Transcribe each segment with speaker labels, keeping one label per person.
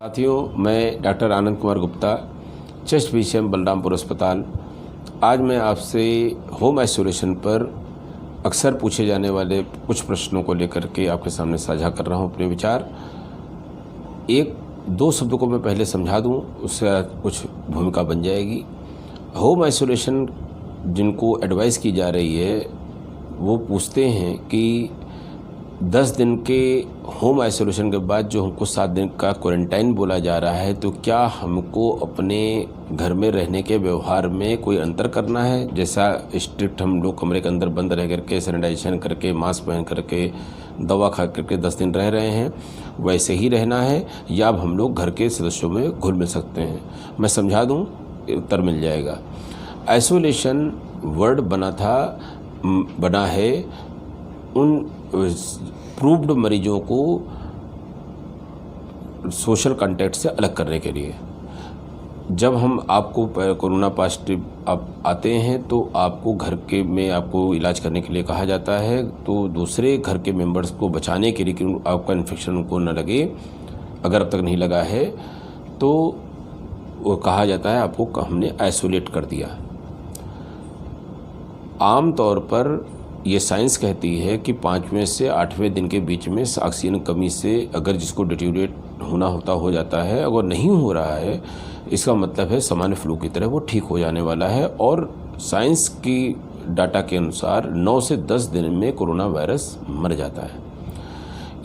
Speaker 1: साथियों, मैं doctor Anand Kumar Gupta, chest PCM Balrampur अस्पताल। आज मैं आपसे होम आइसोलेशन पर अक्सर पूछे जाने वाले कुछ प्रश्नों को लेकर के आपके सामने साझा कर रहा हूं अपने विचार। एक दो शब्दों को मैं पहले समझा दूं, उससे कुछ भूमिका बन जाएगी। होम आइसोलेशन जिनको एडवाइस की जा रही है वो पूछते हैं कि 10 दिन के होम आइसोलेशन के बाद जो हमको 7 दिन का क्वारंटाइन बोला जा रहा है, तो क्या हमको अपने घर में रहने के व्यवहार में कोई अंतर करना है? जैसा स्ट्रिक्ट हम लोग कमरे के अंदर बंद रह करके सैनिटाइजेशन करके मास्क पहन करके दवा खा करके 10 दिन रह रहे हैं, वैसे ही रहना है या अब हम लोग घर के सदस्यों में घुल मिल सकते हैं? मैं समझा दूँ, उत्तर मिल जाएगा। आइसोलेशन वर्ड बना है उन प्रूव्ड मरीजों को सोशल कॉन्टैक्ट से अलग करने के लिए। जब हम आपको कोरोना पॉजिटिव आप आते हैं तो आपको घर के में आपको इलाज करने के लिए कहा जाता है, तो दूसरे घर के मेंबर्स को बचाने के लिए कि आपका इन्फेक्शन उनको न लगे, अगर अब तक नहीं लगा है तो वो कहा जाता है आपको हमने आइसोलेट कर दिया। आम तौर पर ये साइंस कहती है कि 5वें से 8वें दिन के बीच में ऑक्सीजन कमी से अगर जिसको डिटीरिएट होना होता हो जाता है, अगर नहीं हो रहा है इसका मतलब है सामान्य फ्लू की तरह वो ठीक हो जाने वाला है। और साइंस की डाटा के अनुसार 9 से 10 दिन में कोरोना वायरस मर जाता है।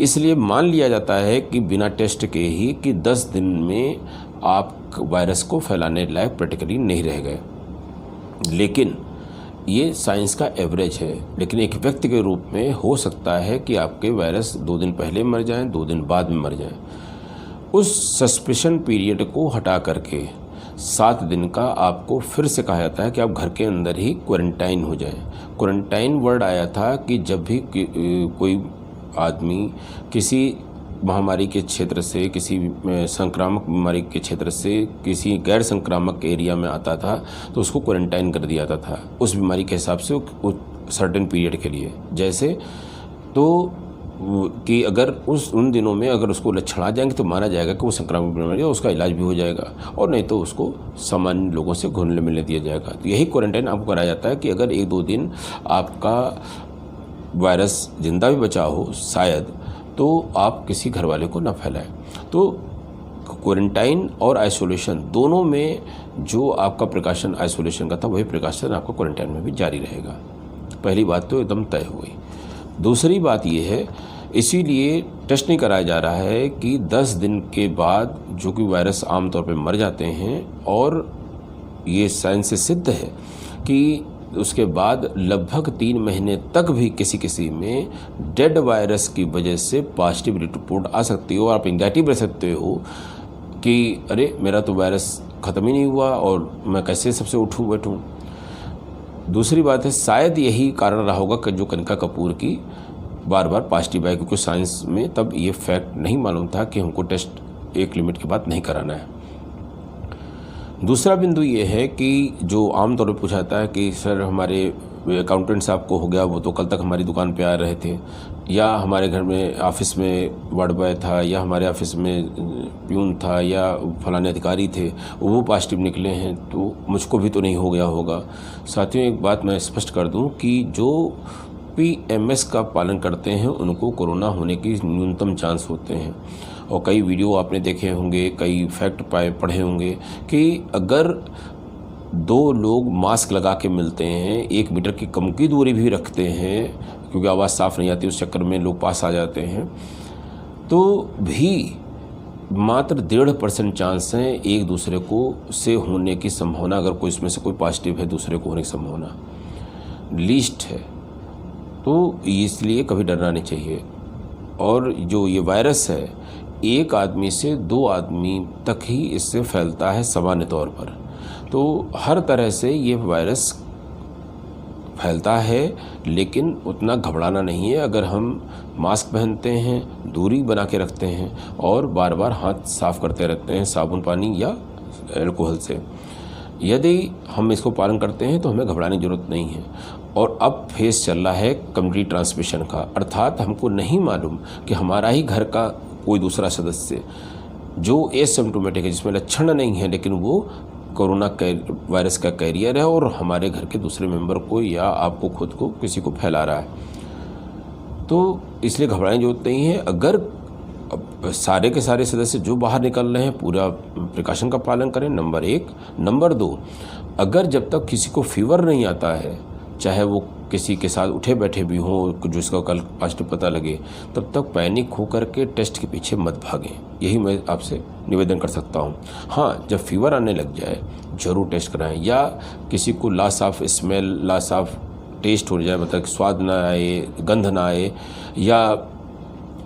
Speaker 1: इसलिए मान लिया जाता है कि बिना टेस्ट के ही कि 10 दिन में आप वायरस को फैलाने लायक प्रैक्टिकली नहीं रह गए। लेकिन ये साइंस का एवरेज है, लेकिन एक व्यक्ति के रूप में हो सकता है कि आपके वायरस 2 दिन पहले मर जाएं, 2 दिन बाद में मर जाएं। उस सस्पेंशन पीरियड को हटा करके 7 दिन का आपको फिर से कहा जाता है कि आप घर के अंदर ही क्वारंटाइन हो जाएं। क्वारंटाइन वर्ड आया था कि जब भी कोई आदमी किसी महामारी के क्षेत्र से, किसी संक्रामक बीमारी के क्षेत्र से किसी गैर संक्रामक एरिया में आता था तो उसको क्वारंटाइन कर दिया जाता था उस बीमारी के हिसाब से सर्टेन पीरियड के लिए। जैसे तो कि अगर उन दिनों में अगर उसको लक्षण आ जाएंगे तो माना जाएगा कि वो संक्रामक बीमारी है, उसका इलाज भी हो जाएगा, और नहीं तो उसको सामान्य लोगों से घुलने मिलने दिया जाएगा। तो यही क्वारंटाइन आपको कराया जाता है कि अगर 1-2 दिन आपका वायरस जिंदा भी बचा हो शायद, तो आप किसी घर वाले को ना फैलाएं। तो क्वारंटाइन और आइसोलेशन दोनों में जो आपका प्रिकॉशन आइसोलेशन का था वही प्रिकॉशन आपका क्वारंटाइन में भी जारी रहेगा। पहली बात तो एकदम तय हो गई। दूसरी बात ये है, इसीलिए टेस्ट नहीं कराया जा रहा है कि 10 दिन के बाद जो कि वायरस आमतौर पर मर जाते हैं, और ये साइंस से सिद्ध है कि उसके बाद लगभग 3 महीने तक भी किसी में डेड वायरस की वजह से पॉजिटिव रिपोर्ट आ सकती हो। आप एंग्जाइटी रह सकते हो कि अरे मेरा तो वायरस ख़त्म ही नहीं हुआ और मैं कैसे सबसे उठूँ बैठूँ। दूसरी बात है, शायद यही कारण रहा होगा कि जो कनिका कपूर की बार बार पॉजिटिव आई, क्योंकि साइंस में तब ये फैक्ट नहीं मालूम था कि हमको टेस्ट एक लिमिट के बाद नहीं कराना है। दूसरा बिंदु ये है कि जो आमतौर पर पूछा जाता है कि सर हमारे अकाउंटेंट साहब को हो गया, वो तो कल तक हमारी दुकान पे आ रहे थे, या हमारे घर में ऑफिस में वार्ड बॉय था, या हमारे ऑफिस में प्यून था, या फलाने अधिकारी थे, वो पॉजिटिव निकले हैं, तो मुझको भी तो नहीं हो गया होगा। साथियों, एक बात मैं स्पष्ट कर दूं कि जो PMS का पालन करते हैं उनको कोरोना होने की न्यूनतम चांस होते हैं। और कई वीडियो आपने देखे होंगे, कई फैक्ट पढ़े होंगे कि अगर 2 लोग मास्क लगा के मिलते हैं, 1 मीटर की कम की दूरी भी रखते हैं, क्योंकि आवाज़ साफ़ नहीं आती उस चक्कर में लोग पास आ जाते हैं, तो भी मात्र 1.5% चांस है एक दूसरे को से होने की संभावना। अगर कोई इसमें से कोई पॉजिटिव है, दूसरे को होने की संभावना लीस्ट है। तो इसलिए कभी डरना नहीं चाहिए। और जो ये वायरस है, एक आदमी से 2 आदमी तक ही इससे फैलता है सामान्य तौर पर। तो हर तरह से ये वायरस फैलता है, लेकिन उतना घबराना नहीं है अगर हम मास्क पहनते हैं, दूरी बना के रखते हैं और बार बार हाथ साफ़ करते रहते हैं साबुन पानी या अल्कोहल से। यदि हम इसको पालन करते हैं तो हमें घबराने की ज़रूरत नहीं है। और अब फेस चल रहा है कम्युनिटी ट्रांसमिशन का, अर्थात हमको नहीं मालूम कि हमारा ही घर का कोई दूसरा सदस्य जो एसिम्प्टोमेटिक है, जिसमें लक्षण नहीं है लेकिन वो कोरोना वायरस का कैरियर है और हमारे घर के दूसरे मेंबर को या आपको खुद को किसी को फैला रहा है, तो इसलिए घबराने की जरूरत नहीं है। अगर सारे के सारे सदस्य जो बाहर निकल रहे हैं पूरा प्रिकॉशन का पालन करें, नंबर 1। नंबर 2, अगर जब तक किसी को फीवर नहीं आता है, चाहे वो किसी के साथ उठे बैठे भी हों जिसका कल पॉजिटिव पता लगे, तब तक पैनिक होकर के टेस्ट के पीछे मत भागें। यही मैं आपसे निवेदन कर सकता हूँ। हाँ, जब फीवर आने लग जाए ज़रूर टेस्ट कराएं, या किसी को loss of smell, loss of taste हो जाए, मतलब स्वाद ना आए, गंध ना आए, या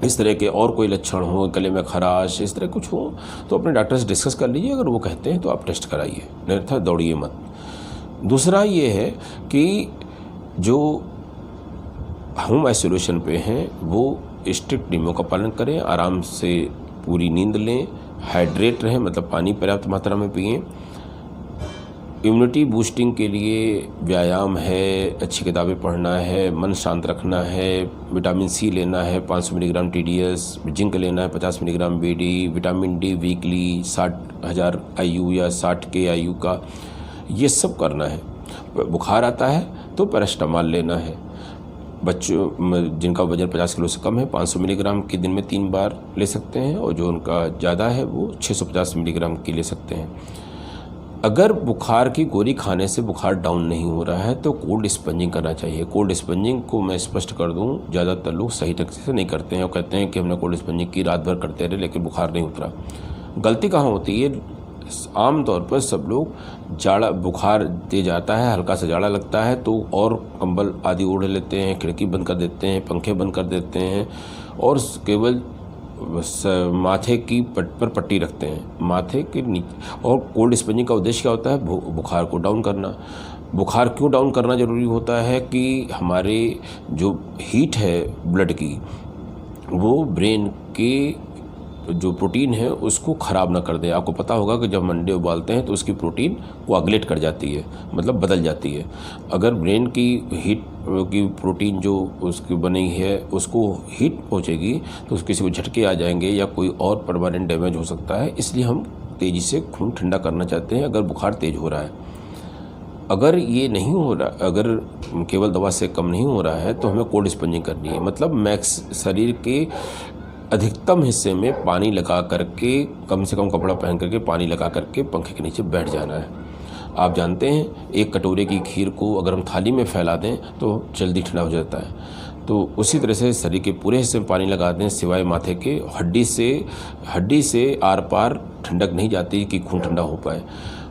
Speaker 1: इस तरह के और कोई लक्षण हो, गले में खराश, इस तरह कुछ हो, तो अपने डॉक्टर से डिस्कस कर लीजिए। अगर वो कहते हैं तो आप टेस्ट कराइए, अन्यथा दौड़िए मत। दूसरा ये है कि जो होम आइसोलेशन पे हैं वो स्ट्रिक्ट नियमों का पालन करें, आराम से पूरी नींद लें, हाइड्रेट रहें, मतलब पानी पर्याप्त मात्रा में पिएं। इम्यूनिटी बूस्टिंग के लिए व्यायाम है, अच्छी किताबें पढ़ना है, मन शांत रखना है, विटामिन सी लेना है 500 मिलीग्राम TDS, जिंक लेना है 50 milligram BD, vitamin D weekly 60,000 IU या 60 के IU का, ये सब करना है। बुखार आता है तो पैरास्टामॉल लेना है। बच्चों जिनका वजन 50 किलो से कम है 500 मिलीग्राम की दिन में 3 बार ले सकते हैं, और जो उनका ज़्यादा है वो 650 मिलीग्राम की ले सकते हैं। अगर बुखार की गोली खाने से बुखार डाउन नहीं हो रहा है तो कोल्ड स्पंजिंग करना चाहिए। कोल्ड स्पंजिंग को मैं स्पष्ट कर दूं, ज़्यादातर लोग सही ढंग से नहीं करते हैं और कहते हैं कि हमने कोल्ड स्पंजिंग की, रात भर करते रहे लेकिन बुखार नहीं उतरा। गलती कहाँ होती है? आम तौर पर सब लोग जाड़ा, बुखार तेज आता है, हल्का सा जाड़ा लगता है तो और कंबल आदि ओढ़ लेते हैं, खिड़की बंद कर देते हैं, पंखे बंद कर देते हैं और केवल माथे की पर पट्टी रखते हैं, माथे के नीचे। और कोल्ड स्पंजिंग का उद्देश्य क्या होता है? बुखार को डाउन करना। बुखार क्यों डाउन करना ज़रूरी होता है कि हमारे जो हीट है ब्लड की, वो ब्रेन के जो प्रोटीन है उसको ख़राब ना कर दे। आपको पता होगा कि जब हम अंडे उबालते हैं तो उसकी प्रोटीन कोआगुलेट कर जाती है, मतलब बदल जाती है। अगर ब्रेन की हीट की प्रोटीन जो उसकी बनी है उसको हीट पहुंचेगी तो किसी को झटके आ जाएंगे या कोई और परमानेंट डैमेज हो सकता है। इसलिए हम तेज़ी से खून ठंडा करना चाहते हैं अगर बुखार तेज़ हो रहा है। अगर ये नहीं हो रहा, अगर केवल दवा से कम नहीं हो रहा है तो हमें कोल्ड स्पंजिंग करनी है, मतलब मैक्स शरीर के अधिकतम हिस्से में पानी लगा करके, कम से कम कपड़ा पहन करके पानी लगा करके पंखे के नीचे बैठ जाना है। आप जानते हैं एक कटोरे की खीर को अगर हम थाली में फैला दें तो जल्दी ठंडा हो जाता है। तो उसी तरह से शरीर के पूरे हिस्से में पानी लगा दें सिवाय माथे के। हड्डी से आर पार ठंडक नहीं जाती कि खून ठंडा हो पाए।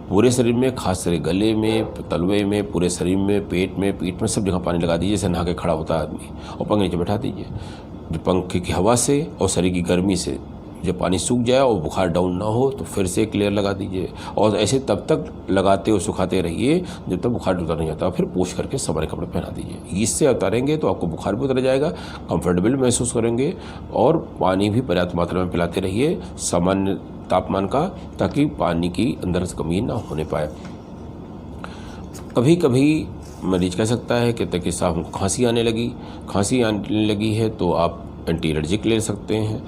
Speaker 1: पूरे शरीर में, खास करके गले में, तलवे में, पूरे शरीर में, पेट में, पीठ में, सब जगह पानी लगा दीजिए जैसे नहा के खड़ा होता है आदमी, और पंखे नीचे बैठा दीजिए। जो पंखे की हवा से और शरीर की गर्मी से जब पानी सूख जाए और बुखार डाउन ना हो तो फिर से एक लेयर लगा दीजिए, और ऐसे तब तक लगाते और सुखाते रहिए जब तक बुखार उतर नहीं जाता। फिर पोंछ करके सामान्य कपड़े पहना दीजिए। इससे उतारेंगे तो आपको बुखार भी उतर जाएगा, कंफर्टेबल महसूस करेंगे, और पानी भी पर्याप्त मात्रा में पिलाते रहिए सामान्य तापमान का, ताकि पानी की अंदर से कमी ना होने पाए। कभी कभी मरीज कह सकता है कि साहब हमको खांसी आने लगी है तो आप एंटी एलर्जिक ले सकते हैं।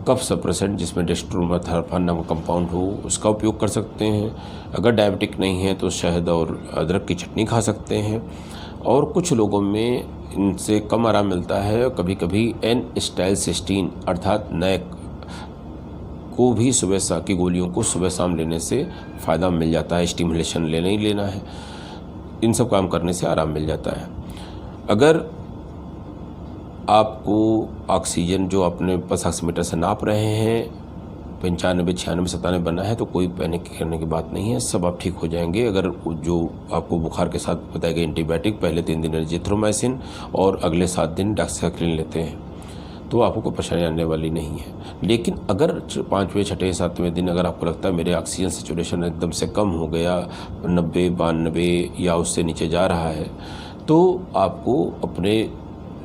Speaker 1: कफ सप्रेसेंट जिसमें डेस्ट्रोमेथार्फन नाम का कंपाउंड हो उसका उपयोग कर सकते हैं। अगर डायबिटिक नहीं है तो शहद और अदरक की चटनी खा सकते हैं। और कुछ लोगों में इनसे कम आराम मिलता है और कभी कभी N-acetylcysteine अर्थात नैक को भी सुबह की गोलियों को सुबह शाम लेने से फ़ायदा मिल जाता है। स्टिमुलेशन लेना ही लेना है, इन सब काम करने से आराम मिल जाता है। अगर आपको ऑक्सीजन जो अपने पास ऑक्सीमीटर से नाप रहे हैं 95, 96, 97 बना है तो कोई पैनिक करने की बात नहीं है, सब आप ठीक हो जाएंगे। अगर जो आपको बुखार के साथ बताया गया एंटीबायोटिक पहले 3 दिन एजिथ्रोमाइसिन और अगले 7 दिन डॉक्सीसाइक्लिन लेते हैं तो आपको कोई परेशानी आने वाली नहीं है। लेकिन अगर 5वें, 6ठे, 7वें दिन अगर आपको लगता है मेरे ऑक्सीजन सेचुरेशन एकदम से कम हो गया, 90, 92 या उससे नीचे जा रहा है, तो आपको अपने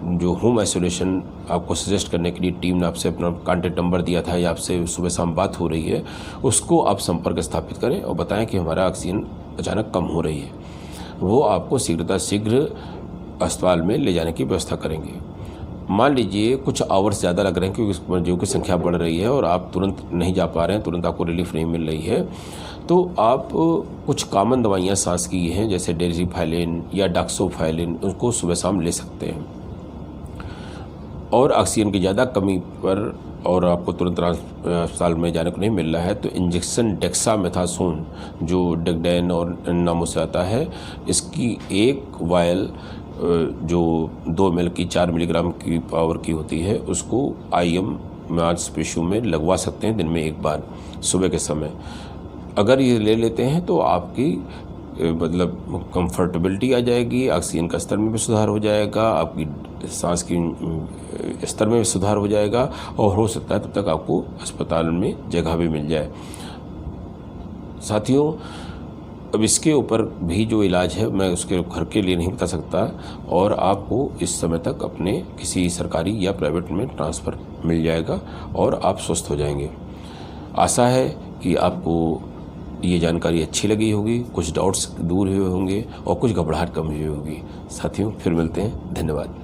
Speaker 1: जो होम आइसोलेशन आपको सजेस्ट करने के लिए टीम ने आपसे अपना कॉन्टैक्ट नंबर दिया था या आपसे सुबह शाम बात हो रही है, उसको आप संपर्क स्थापित करें और बताएं कि हमारा ऑक्सीजन अचानक कम हो रही है। वो आपको शीघ्र अस्पताल में ले जाने की व्यवस्था करेंगे। मान लीजिए कुछ आवर्स ज़्यादा लग रहे हैं क्योंकि मरीजों की संख्या बढ़ रही है और आप तुरंत नहीं जा पा रहे हैं, तुरंत आपको रिलीफ नहीं मिल रही है, तो आप कुछ कॉमन दवाइयाँ सांस की हैं जैसे डेज़िफाइलिन या डॉक्सोफाइलिन, उसको सुबह शाम ले सकते हैं। और ऑक्सीजन की ज़्यादा कमी पर और आपको तुरंत अस्पताल में जाने को नहीं मिल रहा है तो इंजेक्शन डेक्सामेथासोन जो डेगडेन और नामों से आता है, इसकी एक वायल जो 2 ml की 4 मिलीग्राम की पावर की होती है, उसको IM मांसपेशियों में लगवा सकते हैं दिन में एक बार सुबह के समय। अगर ये ले लेते हैं तो आपकी मतलब कंफर्टेबिलिटी आ जाएगी, ऑक्सीजन का स्तर में भी सुधार हो जाएगा, आपकी सांस की स्तर में भी सुधार हो जाएगा और हो सकता है तब तक आपको अस्पताल में जगह भी मिल जाए। साथियों, अब इसके ऊपर भी जो इलाज है मैं उसके घर के लिए नहीं बता सकता और आपको इस समय तक अपने किसी सरकारी या प्राइवेट में ट्रांसफ़र मिल जाएगा और आप स्वस्थ हो जाएंगे। आशा है कि आपको ये जानकारी अच्छी लगी होगी, कुछ डाउट्स दूर हुए होंगे और कुछ घबराहट कम हुई होगी। साथियों, फिर मिलते हैं। धन्यवाद।